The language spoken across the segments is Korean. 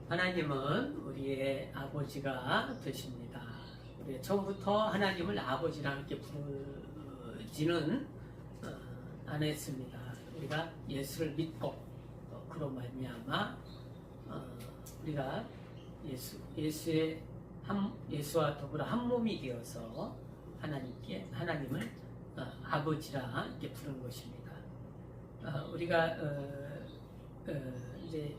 하나님은 우리의 아버지가 되십니다. 우리 처음부터 하나님을 아버지라 이렇게 부르지는 안 했습니다. 우리가 예수를 믿고 그로 말미암아 우리가 예수와 더불어 한 몸이 되어서 하나님을 아버지라 이렇게 부르는 것입니다. 우리가 이제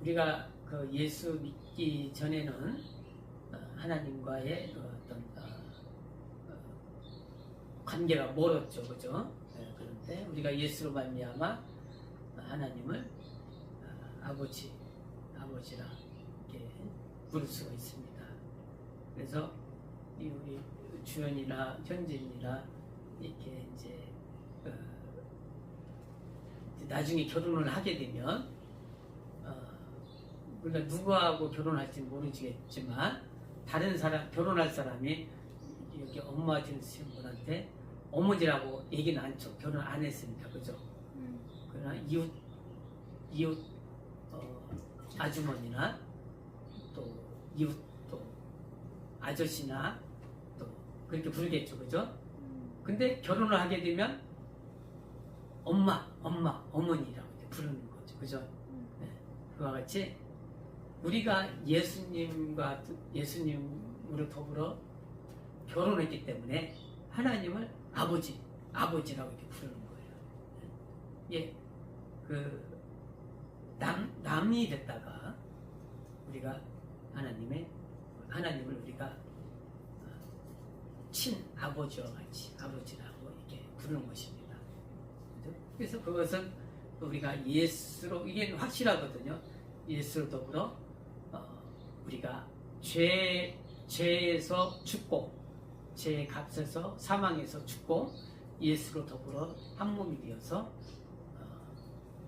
우리가 그 예수 믿기 전에는 하나님과의 어떤 관계가 멀었죠, 그죠? 그런데 우리가 예수로 말미암아 하나님을 아버지라 이렇게 부를 수가 있습니다. 그래서 우리 주연이나 현진이나 이렇게 이제 나중에 결혼을 하게 되면 물론 누구하고 결혼할지 모르겠지만 다른 사람 결혼할 사람이 여기 엄마 되신 분한테 어머니라고 얘기는 않죠. 결혼 안 했으니까, 그죠? 그러나 이웃 아주머니나 또 이웃 또 아저씨나 또 그렇게 부르겠죠, 그죠? 근데 결혼을 하게 되면 엄마, 어머니라고 부르는 거죠, 그죠? 네. 그와 같이 우리가 예수님으로 더불어 결혼했기 때문에 하나님을 아버지라고 이렇게 부르는 거예요. 예, 남이 됐다가 우리가 하나님을 우리가 친아버지와 같이 아버지라고 이렇게 부르는 것입니다. 그래서 그것은 우리가 예수로 이게 확실하거든요. 예수로 더불어 우리가 죄에서 죽고 죄의 값에서 사망에서 죽고 예수로 더불어 한 몸이 되어서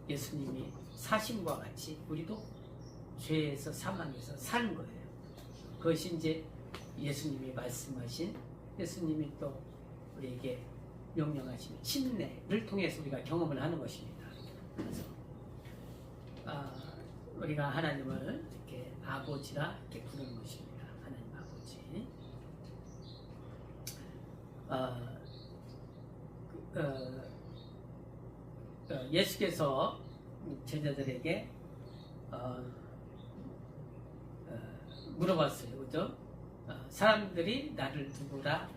예수님이 사심과 같이 우리도 죄에서 사망에서 사는 거예요. 그것이 이제 예수님이 말씀하신 예수님이 또 우리에게 명령하신 침례를 통해서 우리가 경험을 하는 것입니다. 그래서 우리가 하나님을 이렇게 아버지라 이렇게 부르는 것입니다. 하나님 아버지. 예수께서 제자들에게 물어봤어요, 그죠? 사람들이 나를 누구라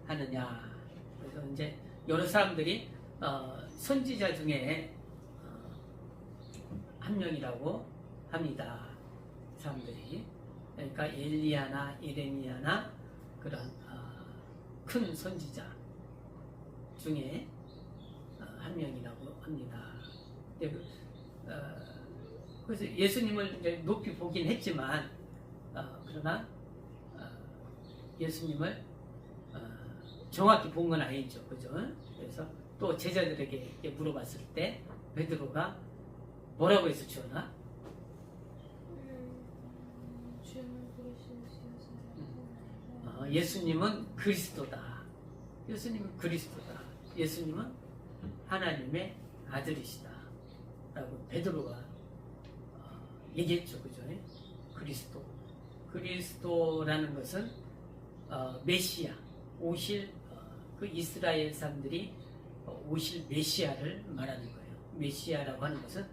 하느냐. 그래서 이제 여러 사람들이 선지자 중에 한 명이라고 합니다. 사람들이. 그러니까 엘리야나 예레미야나 그런 큰 선지자 중에 한 명이라고 합니다. 그래서 예수님을 이제 높이 보긴 했지만 그러나 예수님을 정확히 본 건 아니죠, 그죠? 그래서 또 제자들에게 물어봤을 때 베드로가 뭐라고 해서 주었나? 예수님은 그리스도다. 예수님은 그리스도다. 예수님은 하나님의 아들이시다. 라고 베드로가 얘기했죠, 그죠? 그리스도라는 것은 메시아, 오실 그 이스라엘 사람들이 오실 메시아를 말하는 거예요. 메시아라고 하는 것은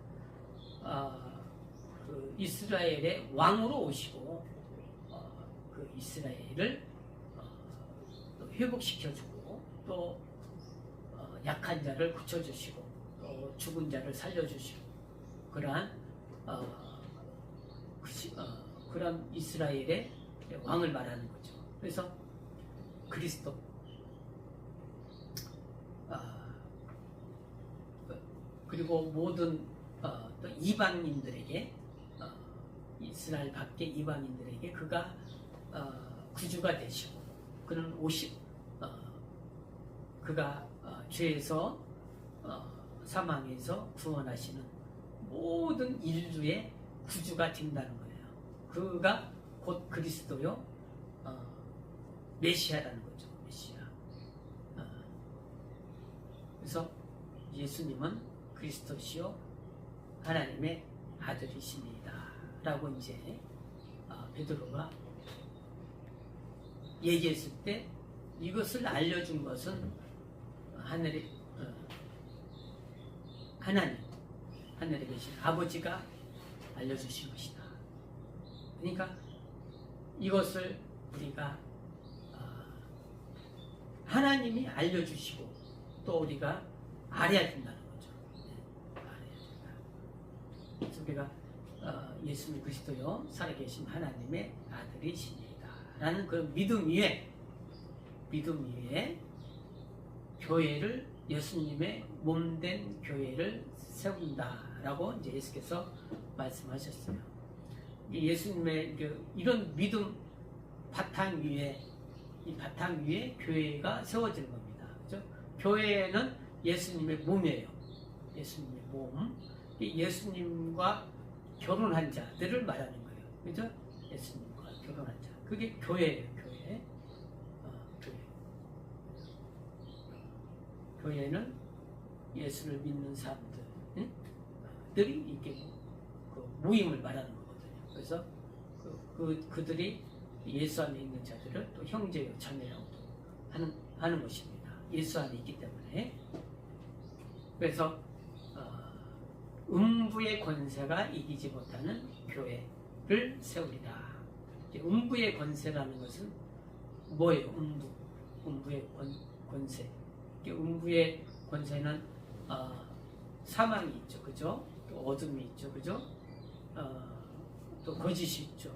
그 이스라엘의 왕으로 오시고 그 이스라엘을 또 회복시켜주고 또 약한 자를 고쳐주시고 또 죽은 자를 살려주시고 그러한 그런 이스라엘의 왕을 말하는 거죠. 그래서 그리스도 그리고 모든 또 이방인들에게 이스라엘 밖의 이방인들에게 그가 구주가 되시고 그는 그가 죄에서 사망에서 구원하시는 모든 인류의 구주가 된다는 거예요. 그가 곧 그리스도요 메시아라는 거죠. 메시아. 그래서 예수님은 그리스도시요 하나님의 아들이십니다. 라고 이제 베드로가 얘기했을 때 이것을 알려준 것은 하늘에 하나님, 하늘에 계신 아버지가 알려주신 것이다. 그러니까 이것을 우리가 하나님이 알려주시고 또 우리가 알아야 된다는 거죠. 알아야 된다. 그래서 우리가 예수님 그리스도요 살아계신 하나님의 아들이십니다. 라는 그 믿음 위에 교회를 예수님의 몸된 교회를 세운다라고 이제 예수께서 말씀하셨어요. 예수님의 이런 믿음 바탕 위에 교회가 세워지는 겁니다. 그죠? 교회는 예수님의 몸이에요. 예수님의 몸. 예수님과 결혼한 자들을 말하는 거예요. 그죠? 예수님과 결혼한 자. 그게 교회예요. 교회. 교회는 예수를 믿는 사람들들이 이렇게 그 모임을 말하는 거거든요. 그래서 그들이 예수 안에 있는 자들을 또 형제요 자매라고 하는 것입니다. 예수 안에 있기 때문에. 그래서 음부의 권세가 이기지 못하는 교회를 세우리라. 음부의 권세라는 것은 뭐예요? 음부의 권세. 음부의 권세는 사망이 있죠, 그죠? 또 어둠이 있죠, 그죠? 또 거짓이 있죠.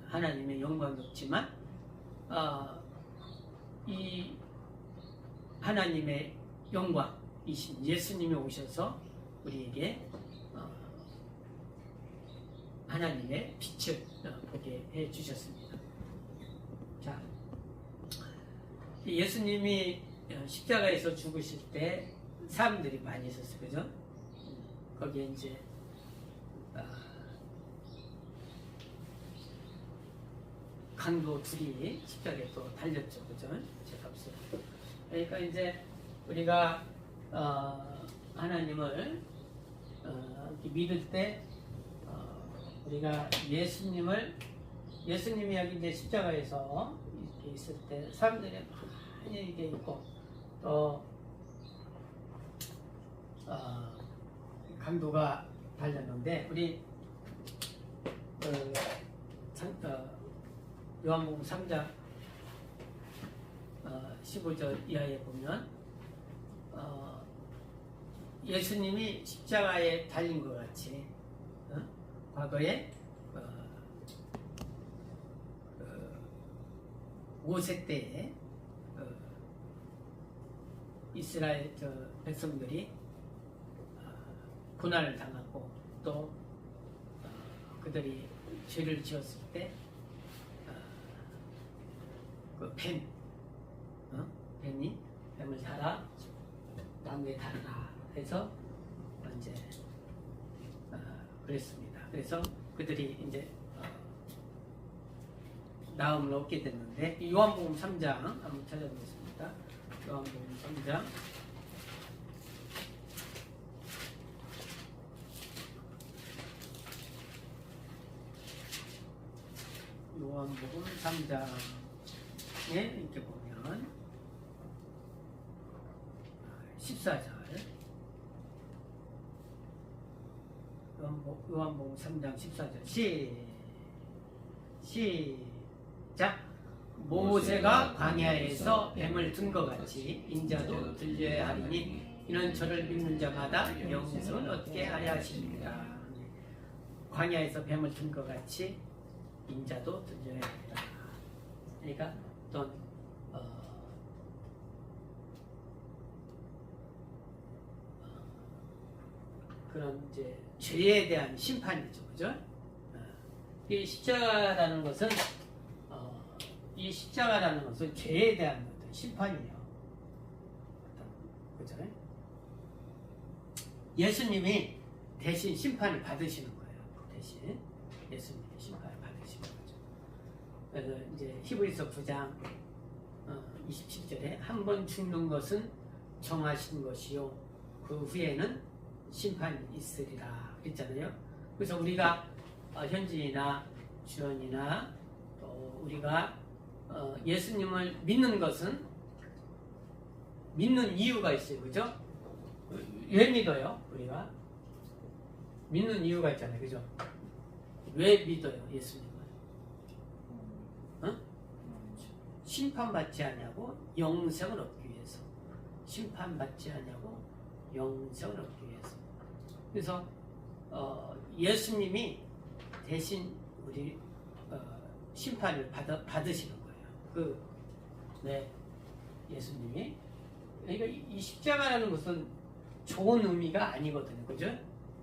하나님의 영광이 없지만 이 하나님의 영광이신 예수님이 오셔서 우리에게 하나님의 빛을 보게 해 주셨습니다. 자, 예수님이 십자가에서 죽으실 때 사람들이 많이 있었어요, 그죠? 거기에 이제 강도 둘이 십자가에 또 달렸죠, 그죠? 제 값으로. 그러니까 이제 우리가 하나님을 믿을 때 우리가 예수님이 여기 이제 십자가에서 이렇게 있을 때 사람들이 많이 이렇게 있고 또 강도가 달렸는데 우리 요한복음 3장 15절 이하에 보면 예수님이 십자가에 달린 것 같이 과거에 모세 때에 이스라엘 백성들이 고난을 당하고 또 그들이 죄를 지었을 때 그 뱀을 달아 나무에 달라 해서 이제 그랬습니다. 그래서 그들이 이제 나음을 얻게 됐는데 요한복음 3장 한번 찾아보겠습니다. 요한복음 3장 요한복음 3장에 이렇게 보면 14절 요한복음 3장 14절 시작. 모세가 광야에서 뱀을 든 것 같이 인자도 들려야 하리니 이는 저를 믿는 자마다 영생을 얻게 하려 하십니다. 광야에서 뱀을 든 것 같이 인자도 들려야 합니다. 그러니까 어떤 그런 이제 죄에 대한 심판이죠, 그죠? 이 십자가라는 것은 죄에 대한 어떤 심판이에요. 그죠? 예수님이 대신 심판을 받으시는 거예요. 대신 예수님이 심판을 받으시는 거죠. 그래서 이제 히브리서 9장 27절에 한 번 죽는 것은 정하신 것이요 그 후에는 심판이 있으리라 그랬잖아요. 그래서 우리가 현진이나 주연이나 또 우리가 예수님을 믿는 것은 믿는 이유가 있어요. 그죠? 왜 믿어요? 우리가 믿는 이유가 있잖아요. 그죠? 왜 믿어요? 예수님을? 어? 심판받지 않냐고 영생을 얻기 위해서. 심판받지 않냐고 영생을 얻기 위해서. 그래서 예수님이 대신 우리 심판을 받으시는 거예요. 예수님이. 그러니까 이 십자가라는 것은 좋은 의미가 아니거든요. 그죠?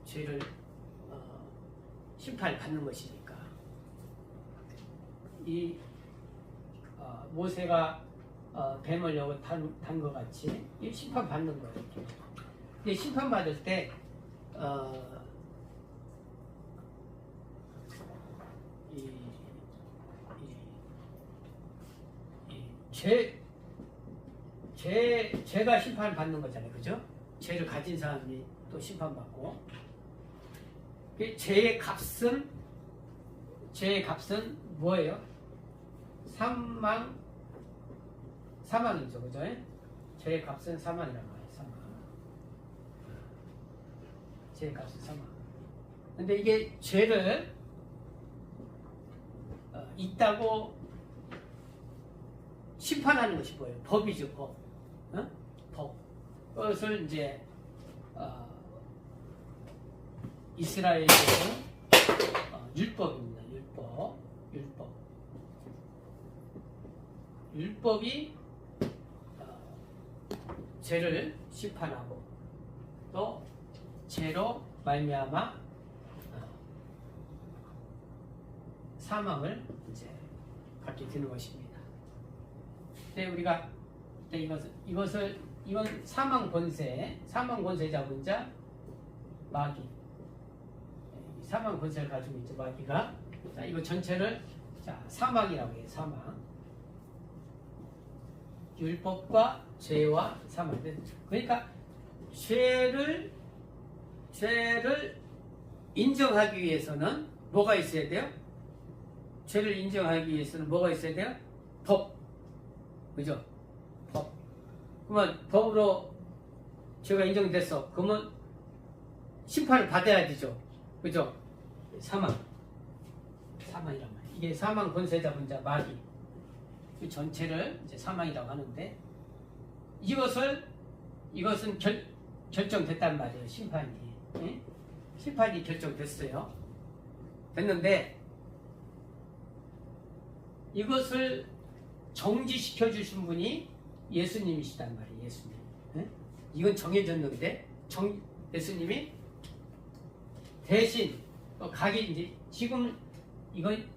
죄를 심판을 받는 것이니까. 이 모세가 뱀을 여기 단 것 같이 이 심판 받는 거예요. 이 심판 받을 때 죄가 심판을 받는 거잖아요. 그죠? 죄를 가진 사람이 또 심판받고. 죄의 값은 뭐예요? 사망이죠. 그죠? 죄의 값은 사망이란 말이에요. 사망. 죄의 값은 사망. 근데 이게 죄를 있다고 심판하는 것이 뭐예요? 법이죠. 법. 법. 그것을 이제 이스라엘에서는 율법입니다. 율법이 죄를 심판하고 또 죄로 말미암아 사망을 이제 갖게 되는 것입니다. 근데 우리가 이건 사망 권세자 문자 마귀. 사망 권세를 가지고 있죠. 마귀가. 자, 이거 전체를 사망이라고 해요. 사망. 율법과 죄와 사망. 그러니까 죄를 인정하기 위해서는 뭐가 있어야 돼요? 죄를 인정하기 위해서는 뭐가 있어야 돼요? 법. 그죠? 법. 그러면 법으로 죄가 인정이 됐어. 그러면 심판을 받아야 되죠. 그죠? 사망이란 말이에요. 이게 사망 권세자 문자 마귀. 그 전체를 이제 사망이라고 하는데 이것은 결정됐단 말이에요. 심판이. 예? 심판이 결정됐어요. 됐는데 이것을 정지시켜 주신 분이 예수님이시단 말이에요. 예수님. 예? 이건 정해졌는데 예수님이 대신 이제 지금 이건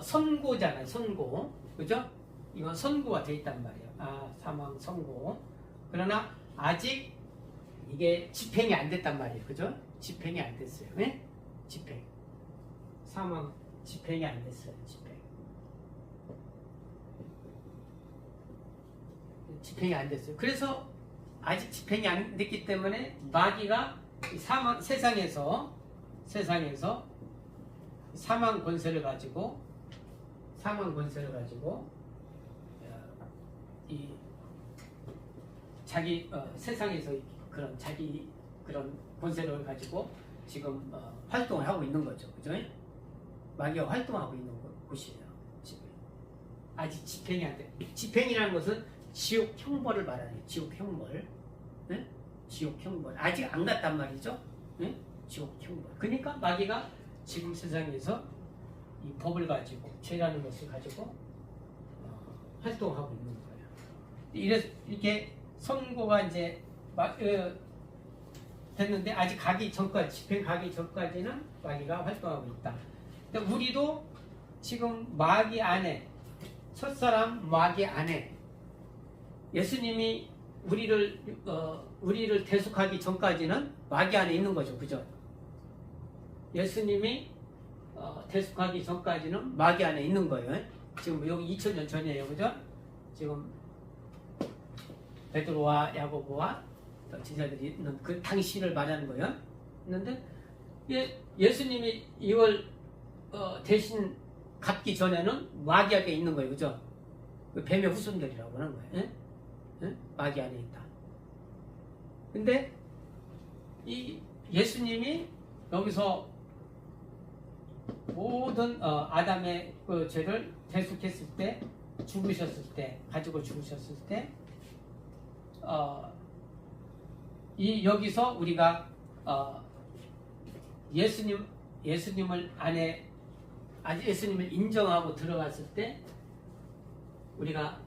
선고잖아요. 선고. 그죠? 이건 선고가 돼 있단 말이에요. 사망 선고. 그러나 아직 이게 집행이 안 됐단 말이에요. 그죠? 집행이 안 됐어요. 네? 집행. 사망 집행이 안 됐어요. 집행이 안 됐어요. 그래서 아직 집행이 안 됐기 때문에 마귀가 세상에서 사망 권세를 가지고 이 자기 세상에서 자기 그런 권세를 가지고 지금 활동을 하고 있는 거죠. 그죠? 마귀가 활동하고 있는 곳이에요. 지금 아직 집행이 안 돼. 집행이라는 것은 지옥 형벌을 말하는 지옥 형벌. 네? 지옥 형벌. 아직 안 갔단 말이죠. 네? 지옥 형벌. 그러니까 마귀가 지금 세상에서 이 법을 가지고 죄라는 것을 가지고 활동하고 있는 거예요. 이렇게 선고가 이제 됐는데 아직 집행 가기 전까지는 마귀가 활동하고 있다. 근데 우리도 지금 마귀 안에 첫사람 마귀 안에 예수님이 우리를 대속하기 전까지는 마귀 안에 있는 거죠. 그죠? 예수님이 대속하기 전까지는 마귀 안에 있는 거예요. 지금 여기 2000년 전이에요. 그죠? 지금 베드로와 야고보와 제자들이 있는 그 당시를 말하는 거예요. 있는데 예수님이 이걸 대신 갚기 전에는 마귀에게 있는 거예요, 그죠? 그 뱀의 후손들이라고 하는 거예요. 예? 예? 마귀 안에 있다. 근데 이 예수님이 여기서 모든 아담의 그 죄를 대속했을 때, 죽으셨을 때, 가지고 죽으셨을 때, 이 여기서 우리가 예수님을 예수님을 인정하고 들어갔을 때 우리가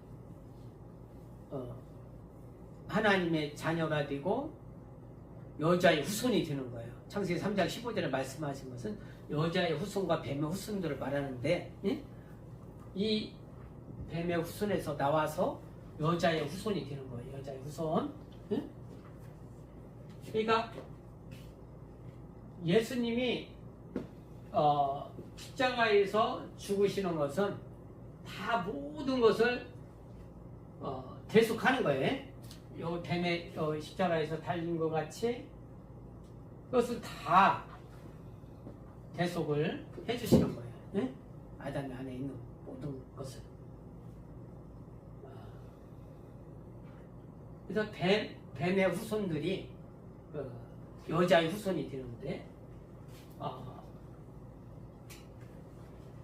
하나님의 자녀가 되고 여자의 후손이 되는 거예요. 창세기 3장 15절에 말씀하신 것은 여자의 후손과 뱀의 후손들을 말하는데, 예? 이 뱀의 후손에서 나와서 여자의 후손이 되는 거예요. 여자의 후손. 예? 그러니까 예수님이 십자가에서 죽으시는 것은 다 모든 것을 대속하는 거예요. 요 뱀의 십자가에서 달린 것 같이 그것을 다 대속을 해주시는 거예요. 네? 아담 안에 있는 모든 것을. 그래서 뱀의 후손들이 여자의 후손이 되는데,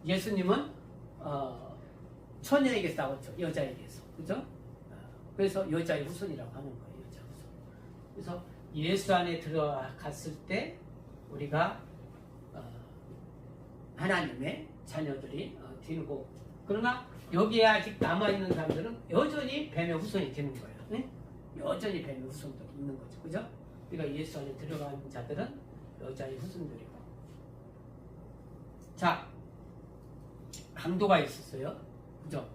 예수님은 처녀에게 싸웠죠. 여자에게서. 그죠? 그래서 여자의 후손이라고 하는 거예요. 여자 후손. 그래서 예수 안에 들어갔을 때 우리가 하나님의 자녀들이 되는 거고, 그러나 여기에 아직 남아있는 사람들은 여전히 뱀의 후손이 되는 거예요. 네? 여전히 뱀의 후손들이 있는 거죠. 그죠? 그러니까 예수 안에 들어간 자들은 여자의 후손들이고. 자, 강도가 있었어요. 그죠?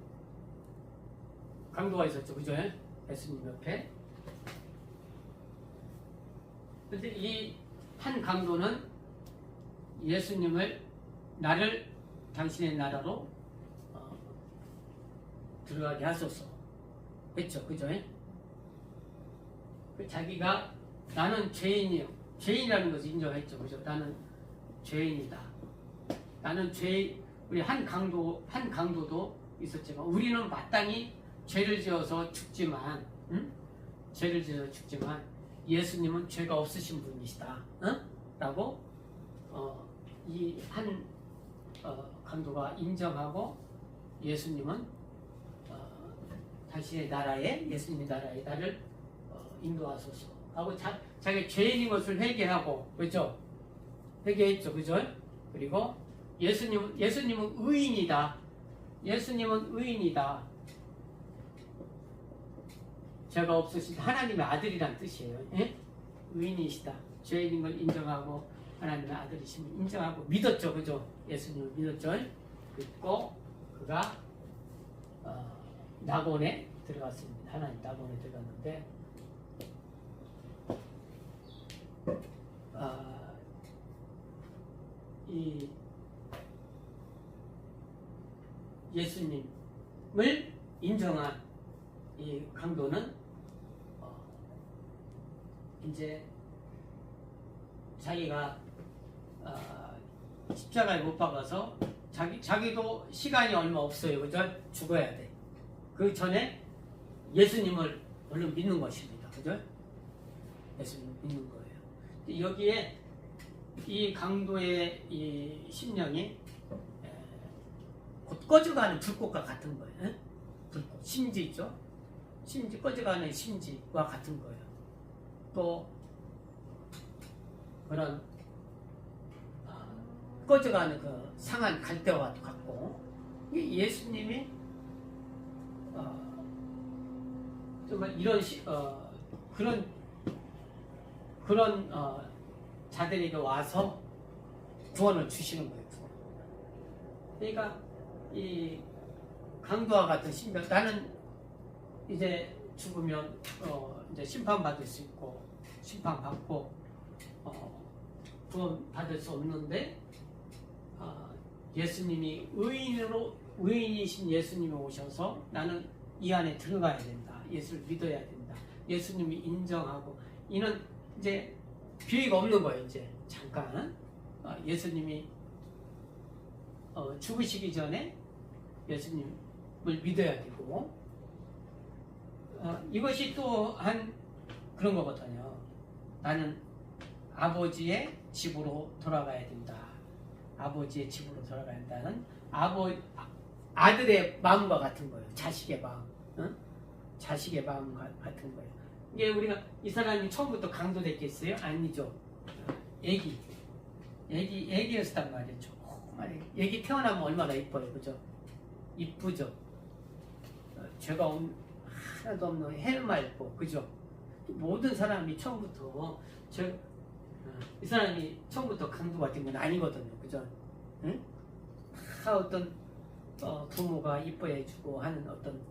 강도가 있었죠. 그죠? 예수님 옆에. 근데 이 한 강도는 예수님을 나를 당신의 나라로 들어가게 하소서 했죠. 그죠? 자기가 나는 죄인이요. 죄인이라는 것을 인정했죠. 그죠? 나는 죄인이다. 나는 우리 한 강도도 있었지만 우리는 마땅히 죄를 지어서 죽지만, 응? 죄를 지어서 죽지만 예수님은 죄가 없으신 분이시다. 응? 라고 이 한 강도가 인정하고 예수님은 당신의 나라에, 예수님의 나라에 나를 인도하소서 하고 자기 죄인인 것을 회개하고, 그죠? 회개했죠. 그죠? 그리고 예수님은 의인이다. 예수님은 의인이다. 죄가 없으신 하나님의 아들이란 뜻이에요. 예? 의인이시다. 죄인인 걸 인정하고 하나님의 아들이심을 인정하고 믿었죠. 그죠? 예수님을 믿었죠. 믿고 그가 낙원에 들어갔습니다. 하나님 낙원에 들어갔는데 이 예수님을 인정한 이 강도는 이제 자기가 십자가에 못 박아서 자기도 시간이 얼마 없어요. 그죠? 죽어야 돼. 그 전에 예수님을 얼른 믿는 것입니다. 그죠? 예수님을 믿는 거예요. 여기에 이 강도의 이 심령이 곧 꺼져가는 불꽃과 같은 거예요. 불꽃, 심지 있죠? 심지, 꺼져가는 심지와 같은 거예요. 또 그런 꺼져가는 그 상한 갈대와 같고, 예수님이 정말 이런 그런 자들에게 와서 구원을 주시는 거예요. 그러니까 이 강도와 같은 심령, 나는 이제 죽으면 이제 심판받을 수 있고 심판받고 구원 받을 수 없는데, 예수님이 의인이신 예수님이 오셔서 나는 이 안에 들어가야 된다. 예수를 믿어야 된다. 예수님이 인정하고, 이는 이제 기회가 없는 거예요. 이제 잠깐 예수님이 죽으시기 전에 예수님을 믿어야 되고, 이것이 또한 그런 거거든요. 나는 아버지의 집으로 돌아가야 된다. 아버지의 집으로 돌아가야 된다는 아들의 마음과 같은 거예요. 자식의 마음. 응? 자식의 마음 같은 거예요. 이게 우리가 이 사람이 처음부터 강도됐겠어요? 아니죠. 애기였단 말이죠. 애기 태어나면 얼마나 이뻐요. 그죠? 이쁘죠? 죄가 하나도 없는 해맑고, 그죠? 모든 사람이 처음부터 이 사람이 처음부터 강도가 된 건 아니거든요. 그죠? 응? 다 어떤 부모가 이뻐해주고 하는 어떤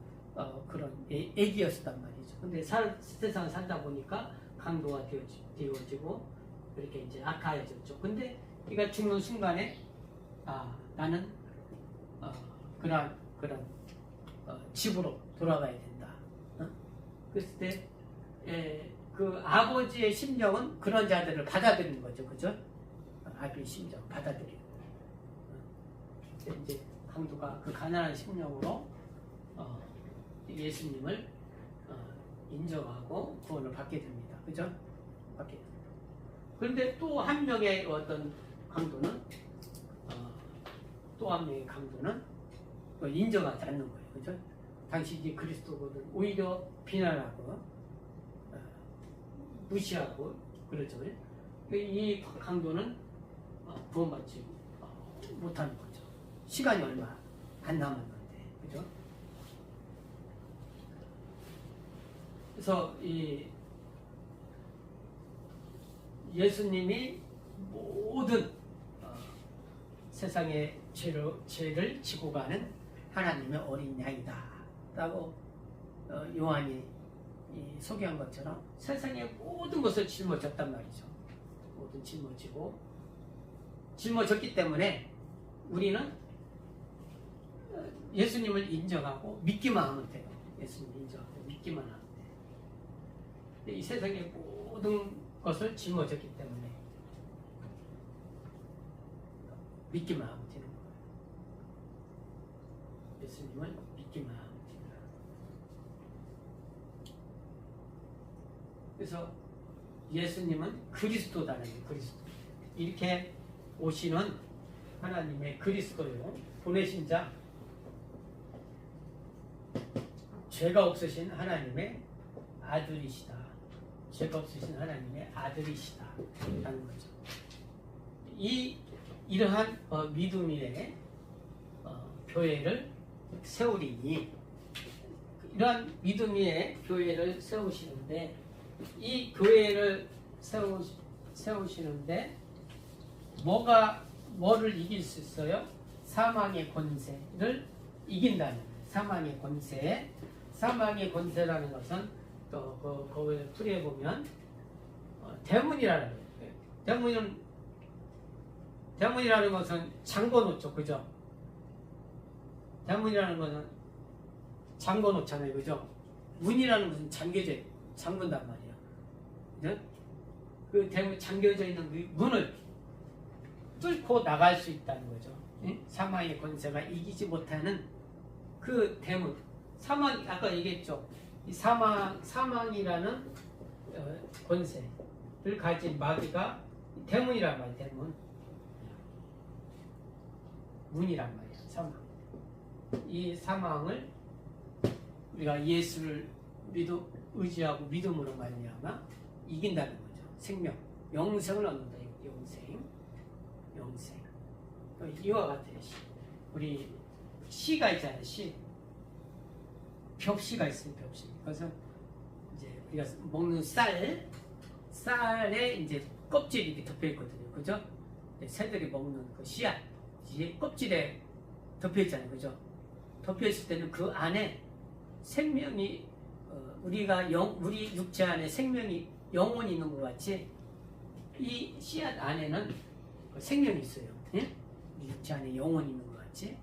그런 애기였단 말이죠. 근데 세상을 살다 보니까 강도가 되어지고 그렇게 이제 악화해졌죠. 근데 그가 죽는 순간에 나는 그런 집으로 돌아가야 된다. 그랬을 때 그 아버지의 심정은 그런 자들을 받아들이는 거죠. 그죠? 아버지의 심정 받아들이고 이제 강도가 그 가난한 심령으로 예수님을 인정하고 구원을 받게 됩니다. 그죠? 받게 됩니다. 그런데 또 한 명의 어떤 강도는 인정하지 않는 거예요. 그죠? 당신이 그리스도거든 오히려 비난하고 무시하고 그러죠. 이 강도는 구원받지 못하는 거죠. 시간이 얼마 안 남았는데, 그죠? 그래서 이 예수님이 모든 세상의 죄를 지고 가는 하나님의 어린 양이다 라고 요한이 소개한 것처럼 세상의 모든 것을 짊어졌단 말이죠. 모든 짊어졌기 때문에 우리는 예수님을 인정하고 믿기만 하면 돼요. 예수님을 인정하고 믿기만 하면 돼요. 이 세상의 모든 것을 짊어졌기 때문에 믿기만 하면 되는 거예요. 예수님을 믿기만 하면 됩니다. 그래서 예수님은 그리스도다는 거예요. 그리스도. 이렇게 오시는 하나님의 그리스도요. 보내신 자, 죄가 없으신 하나님의 아들이시다. 죄가 없으신 하나님의 아들이시다. 라는 거죠. 이러한 믿음 위에 교회를 세우리니, 이러한 믿음 위에 교회를 세우시는데, 이 교회를 세우시는데 뭐를 이길 수 있어요? 사망의 권세를 이긴다는 거예요. 사망의 권세라는 것은 또 거기에 풀이해 보면 대문이라는 거예요. 대문이라는 것은 잠궈놓죠, 그죠? 대문이라는 것은 잠궈놓잖아요, 그죠? 문이라는 것은 잠근단 말이에요. 그 대문 잠겨져 있는 그 문을 뚫고 나갈 수 있다는 거죠. 사망의 권세가 이기지 못하는 그 대문. 아까 얘기했죠. 이 사망이라는 권세를 가진 마귀가 대문이란 말이에요. 대문. 문이란 말이에요. 사망. 이 사망을 우리가 예수를 의지하고 믿음으로 말미암아 이긴다는 거죠. 생명, 영생을 얻는다. 영생. 이와 같아요. 우리 씨가 있잖아요. 벽씨가 있어요. 벽씨. 그래서 이제 우리가 먹는 쌀에 이제 껍질이 이렇게 덮여 있거든요. 그죠? 새들이 먹는 그 씨앗, 이제 껍질에 덮여 있잖아요. 그죠? 덮여 있을 때는 그 안에 생명이 우리 육체 안에 생명이 영혼이 있는 것 같이 이 씨앗 안에는 생명이 있어요. 예? 우리 육체 안에 영혼이 있는 것 같이.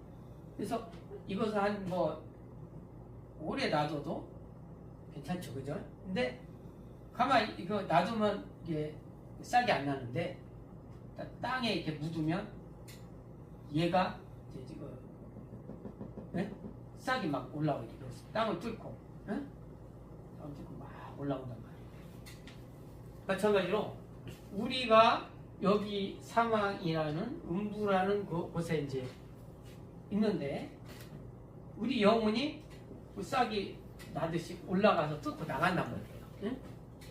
그래서 이것을 한 오래 놔둬도 괜찮죠, 그죠? 근데 가만히 이거 놔두면 이게 싹이 안 나는데 땅에 이렇게 묻으면 얘가 이제 지금 싹이 막 올라오게 그래서 땅을 뚫고 땅을 뚫고 막 올라온단 말이에요. 마찬가지로 우리가 여기 사망이라는 음부라는 곳에 이제 있는데 우리 영혼이 그 싹이 나듯이 올라가서 뚫고 나간단 말이에요. 응?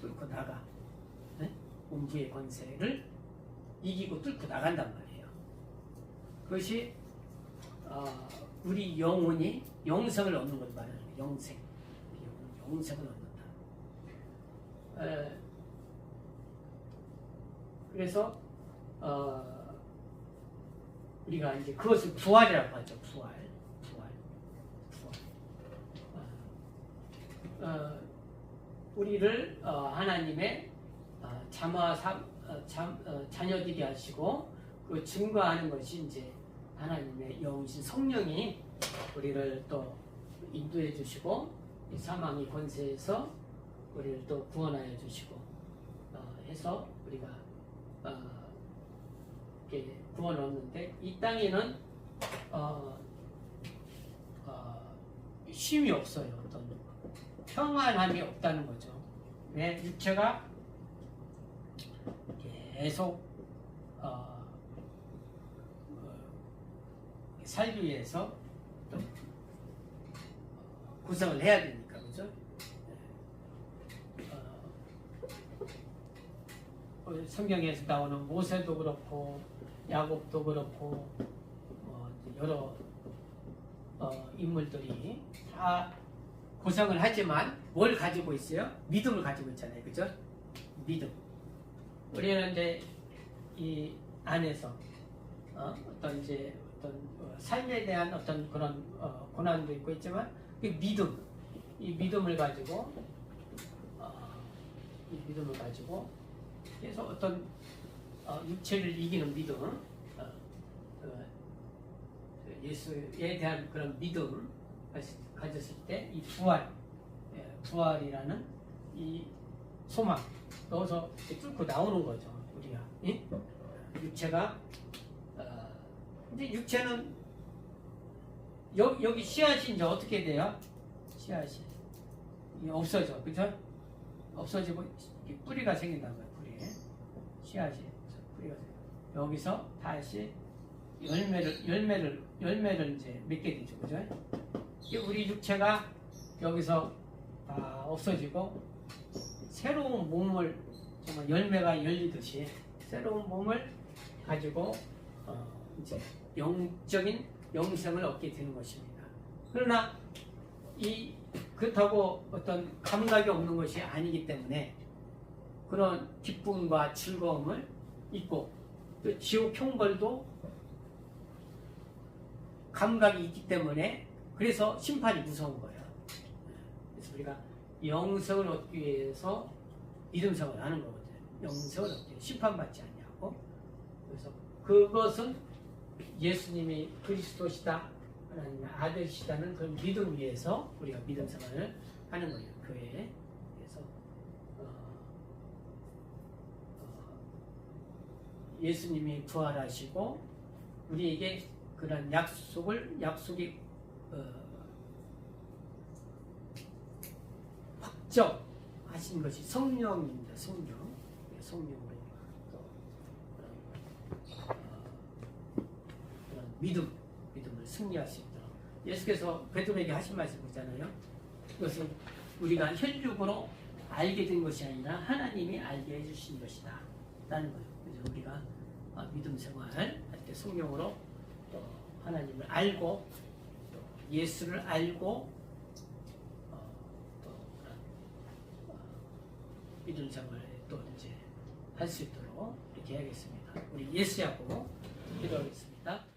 뚫고 나가. 응? 음부의 권세를 이기고 뚫고 나간단 말이에요. 그것이 우리 영혼이 영생을 얻는 걸 말하는 거예요. 영생. 영생을 얻는다. 그래서 우리가 이제 그것을 부활이라고 하죠. 부활. 우리를 하나님의 자녀되게 하시고 그 증거하는 것이 이제 하나님의 영이신 성령이 우리를 또 인도해 주시고 이 사망의 권세에서 우리를 또 구원하여 주시고 해서 우리가 이렇게 구원을 얻는데 이 땅에는 쉼이 없어요. 어떤 평안함이 없다는 거죠. 왜? 육체가 계속 살기 위해서 또 구성을 해야 되니까, 그죠? 성경에서 나오는 모세도 그렇고 야곱도 그렇고 여러 인물들이 다 구성을 하지만 뭘 가지고 있어요? 믿음을 가지고 있잖아요, 그죠? 믿음. 우리는 이제 이 안에서 어떤 삶에 대한 어떤 그런 고난도 있고 있지만 이 믿음을 가지고 그래서 어떤 육체를 이기는 믿음, 예수에 대한 그런 믿음 가졌을 때 이 부활이라는 이 소망 넣어서 뚫고 나오는 거죠. 우리가 육체가 근데 육체는 여기 씨앗이 이제 어떻게 돼요? 씨앗이 없어져, 그죠? 없어지고 뿌리가 생긴다는 거예요. 씨앗이 뿌리가 생겨. 여기서 다시 열매를 이제 맺게 되죠, 그죠? 우리 육체가 여기서 다 없어지고 새로운 몸을 정말 열매가 열리듯이 새로운 몸을 가지고 이제 영적인 영생을 얻게 되는 것입니다. 그러나 그렇다고 어떤 감각이 없는 것이 아니기 때문에 그런 기쁨과 즐거움을 잊고 또 지옥 형벌도 감각이 있기 때문에 그래서 심판이 무서운 거예요. 그래서 우리가 영생을 얻기 위해서 믿음생활을 하는 거거든요. 영생을 얻기 위해서 심판받지 않냐고. 그래서 그것은 예수님이 그리스도시다, 하나님의 아들이시다는 그런 믿음 위에서 우리가 믿음생활을 하는 거예요. 교회에. 그래서 예수님이 부활하시고 우리에게 그런 약속이 확정하신 것이 성령입니다. 성령으로 또 그런 믿음을 승리할 수 있도록 예수께서 베드로에게 하신 말씀 있잖아요. 그것은 우리가 혈육으로 알게 된 것이 아니라 하나님이 알게 해주신 것이다 라는 거예요. 그래서 우리가 믿음 생활할 때 성령으로 또 하나님을 알고 또 예수를 알고 또 믿음 생활에 또 이제 할 수 있도록 이렇게 해야겠습니다. 우리 예수하고 기도하겠습니다.